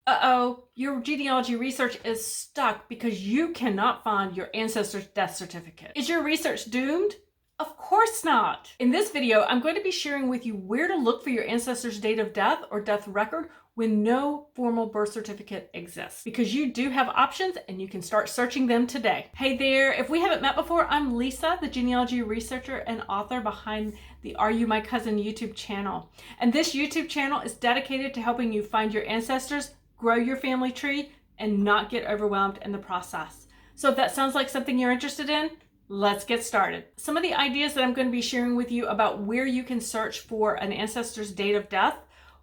Uh-oh, your genealogy research is stuck because you cannot find your ancestor's death certificate. Is your research doomed? Of course not. In this video, I'm going to be sharing with you where to look for your ancestor's date of death or death record when no formal birth certificate exists, because you do have options and you can start searching them today. Hey there, if we haven't met before, I'm Lisa, the genealogy researcher and author behind the Are You My Cousin YouTube channel. And this YouTube channel is dedicated to helping you find your ancestors, grow your family tree, and not get overwhelmed in the process. So if that sounds like something you're interested in, let's get started. Some of the ideas that I'm going to be sharing with you about where you can search for an ancestor's date of death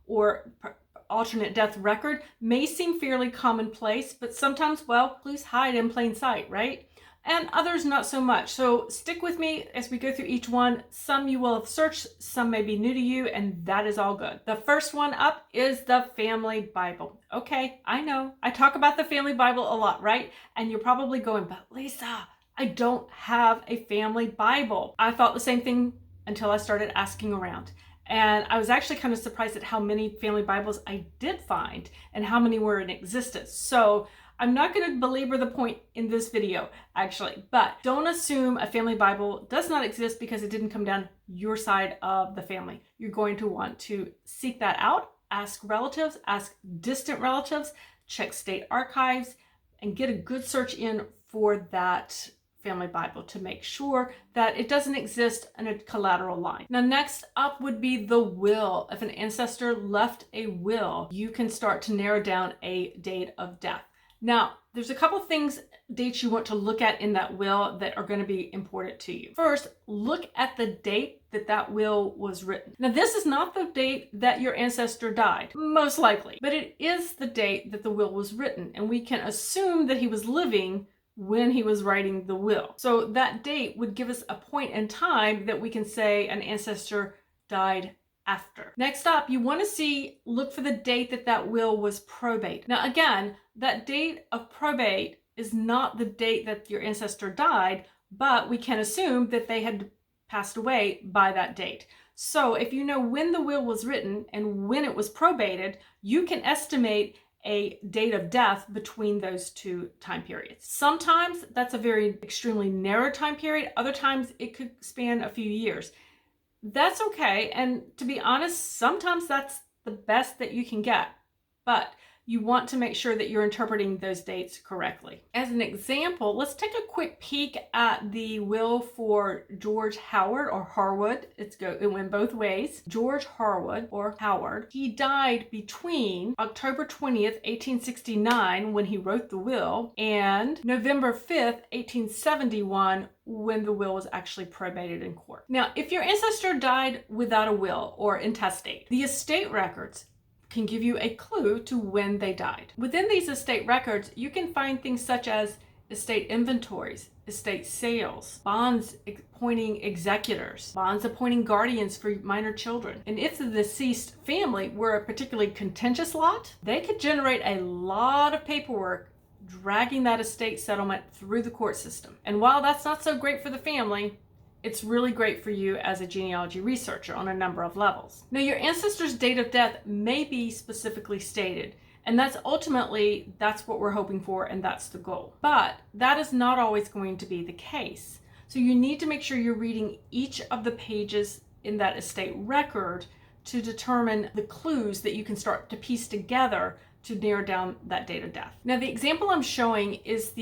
or alternate death record may seem fairly commonplace, but sometimes, well, clues hide in plain sight, right? And others not so much. So stick with me as we go through each one. Some you will have searched, some may be new to you, and that is all good. The first one up is the Family Bible. Okay, I know, I talk about the Family Bible a lot, right? And you're probably going, but Lisa, I don't have a family Bible. I thought the same thing until I started asking around. And I was actually kind of surprised at how many family Bibles I did find and how many were in existence. So I'm not going to belabor the point in this video, actually, but don't assume a family Bible does not exist because it didn't come down your side of the family. You're going to want to seek that out, ask relatives, ask distant relatives, check state archives, and get a good search in for that family Bible to make sure that it doesn't exist in a collateral line. Now, next up would be the will. If an ancestor left a will, you can start to narrow down a date of death. Now, there's a couple things, dates you want to look at in that will that are going to be important to you. First, look at the date that that will was written. Now, this is not the date that your ancestor died, most likely, but it is the date that the will was written, and we can assume that he was living when he was writing the will. So that date would give us a point in time that we can say an ancestor died after. Next up, you want to look for the date that that will was probate. Now again, that date of probate is not the date that your ancestor died, but we can assume that they had passed away by that date. So if you know when the will was written and when it was probated, you can estimate a date of death between those two time periods. Sometimes that's a very extremely narrow time period. Other times it could span a few years. That's okay. And to be honest, sometimes that's the best that you can get, but you want to make sure that you're interpreting those dates correctly. As an example, let's take a quick peek at the will for George Howard or Harwood. It went both ways. George Harwood or Howard. He died between October 20th, 1869 when he wrote the will and November 5th, 1871 when the will was actually probated in court. Now, if your ancestor died without a will or intestate, the estate records can give you a clue to when they died. Within these estate records, you can find things such as estate inventories, estate sales, bonds appointing executors, bonds appointing guardians for minor children. And if the deceased family were a particularly contentious lot, they could generate a lot of paperwork dragging that estate settlement through the court system. And while that's not so great for the family, it's really great for you as a genealogy researcher on a number of levels. Now, your ancestor's date of death may be specifically stated, and that's what we're hoping for, and that's the goal. But that is not always going to be the case. So you need to make sure you're reading each of the pages in that estate record to determine the clues that you can start to piece together to narrow down that date of death. Now, the example I'm showing is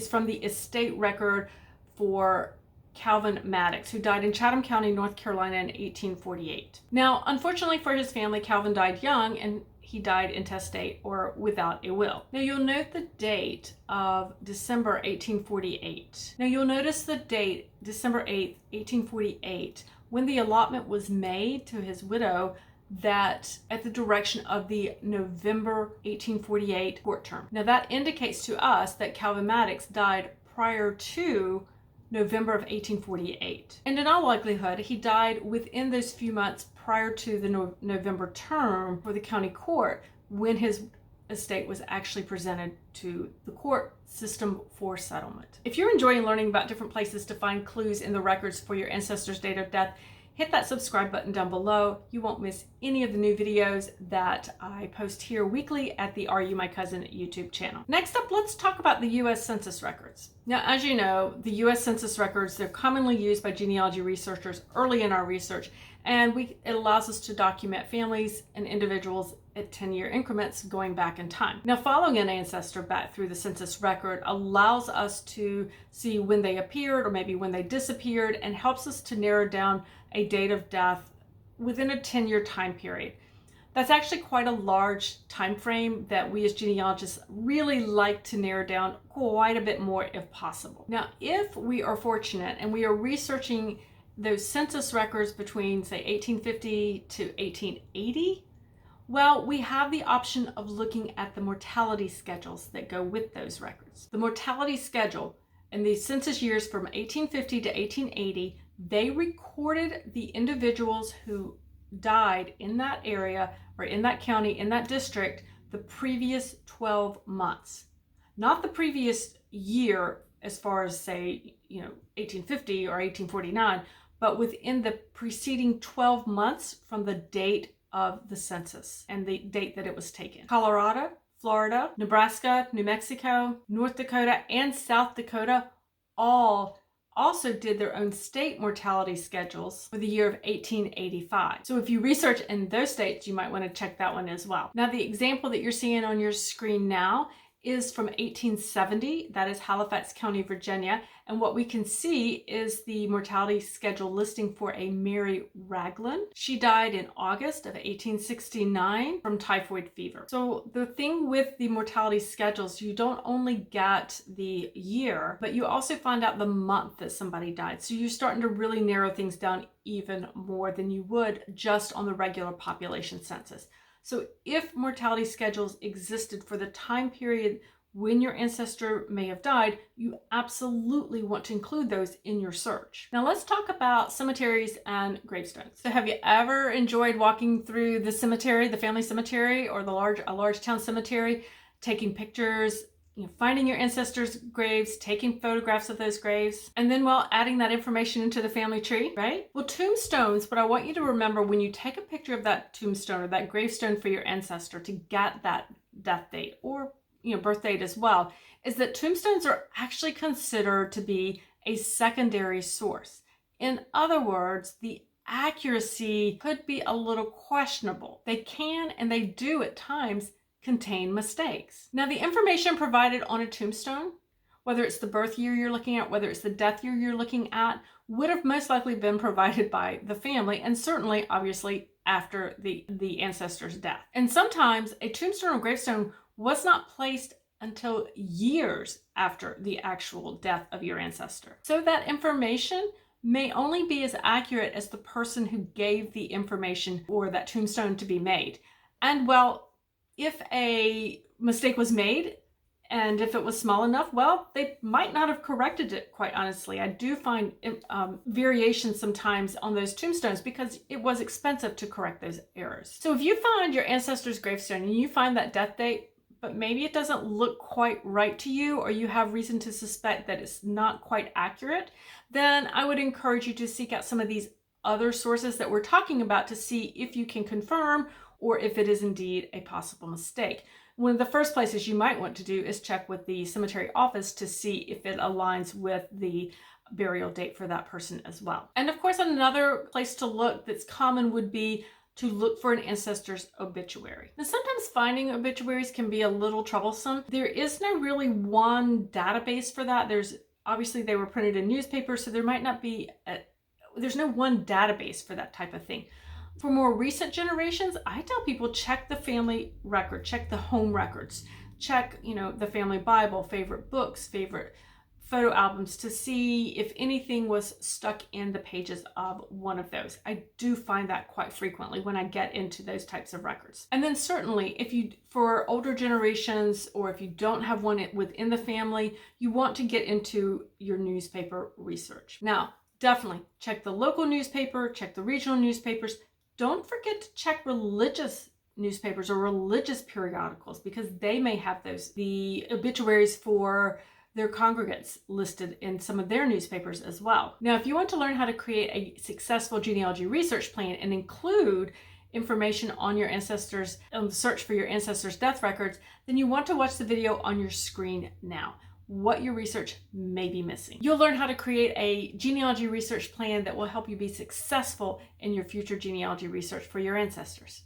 from the estate record for Calvin Maddox, who died in Chatham County, North Carolina in 1848. Now, unfortunately for his family, Calvin died young and he died intestate or without a will. Now, you'll note the date of December 1848. Now, you'll notice the date, December 8th, 1848, when the allotment was made to his widow, that at the direction of the November 1848 court term. Now, that indicates to us that Calvin Maddox died prior to November of 1848. And in all likelihood, he died within those few months prior to the November term for the county court when his estate was actually presented to the court system for settlement. If you're enjoying learning about different places to find clues in the records for your ancestor's date of death, hit that subscribe button down below. You won't miss any of the new videos that I post here weekly at the Are You My Cousin YouTube channel. Next up, let's talk about the U.S. Census Records. Now, as you know, the U.S. Census Records, they're commonly used by genealogy researchers early in our research, and it allows us to document families and individuals at 10-year increments going back in time. Now, following an ancestor back through the census record allows us to see when they appeared or maybe when they disappeared, and helps us to narrow down a date of death within a 10-year time period. That's actually quite a large time frame that we as genealogists really like to narrow down quite a bit more if possible. Now, if we are fortunate and we are researching those census records between, say, 1850 to 1880, well, we have the option of looking at the mortality schedules that go with those records. The mortality schedule in the census years from 1850 to 1880, they recorded the individuals who died in that area or in that county, in that district, the previous 12 months. Not the previous year as far as, say, 1850 or 1849, but within the preceding 12 months from the date of the census and the date that it was taken. Colorado, Florida, Nebraska, New Mexico, North Dakota, and South Dakota all also did their own state mortality schedules for the year of 1885. So if you research in those states, you might want to check that one as well. Now, the example that you're seeing on your screen now is from 1870. That is Halifax County, Virginia. And what we can see is the mortality schedule listing for a Mary Ragland. She died in August of 1869 from typhoid fever. So the thing with the mortality schedules, you don't only get the year, but you also find out the month that somebody died. So you're starting to really narrow things down even more than you would just on the regular population census. So if mortality schedules existed for the time period when your ancestor may have died, you absolutely want to include those in your search. Now let's talk about cemeteries and gravestones. So have you ever enjoyed walking through the cemetery, the family cemetery, or a large town cemetery, taking pictures, finding your ancestors' graves, taking photographs of those graves, and then, well, adding that information into the family tree, right? Well, tombstones, what I want you to remember when you take a picture of that tombstone or that gravestone for your ancestor to get that death date or birth date as well, is that tombstones are actually considered to be a secondary source. In other words, the accuracy could be a little questionable. They can, and they do at times, contain mistakes. Now, the information provided on a tombstone, whether it's the birth year you're looking at, whether it's the death year you're looking at, would have most likely been provided by the family, and certainly, obviously, after the ancestor's death. And sometimes a tombstone or gravestone was not placed until years after the actual death of your ancestor. So that information may only be as accurate as the person who gave the information for that tombstone to be made. And well, if a mistake was made, and if it was small enough, well, they might not have corrected it, quite honestly. I do find variations sometimes on those tombstones because it was expensive to correct those errors. So if you find your ancestor's gravestone and you find that death date, but maybe it doesn't look quite right to you, or you have reason to suspect that it's not quite accurate, then I would encourage you to seek out some of these other sources that we're talking about to see if you can confirm or if it is indeed a possible mistake. One of the first places you might want to do is check with the cemetery office to see if it aligns with the burial date for that person as well. And of course, another place to look that's common would be to look for an ancestor's obituary. Now, sometimes finding obituaries can be a little troublesome. There is no really one database for that. Obviously they were printed in newspapers, so there might not be there's no one database for that type of thing. For more recent generations, I tell people check the family record, check the home records, check, the family Bible, favorite books, favorite photo albums to see if anything was stuck in the pages of one of those. I do find that quite frequently when I get into those types of records. And then certainly for older generations, or if you don't have one within the family, you want to get into your newspaper research. Now, definitely check the local newspaper, check the regional newspapers. Don't forget to check religious newspapers or religious periodicals because they may have the obituaries for their congregants listed in some of their newspapers as well. Now, if you want to learn how to create a successful genealogy research plan and include information on your ancestors, on the search for your ancestors' death records, then you want to watch the video on your screen now. What your research may be missing. You'll learn how to create a genealogy research plan that will help you be successful in your future genealogy research for your ancestors.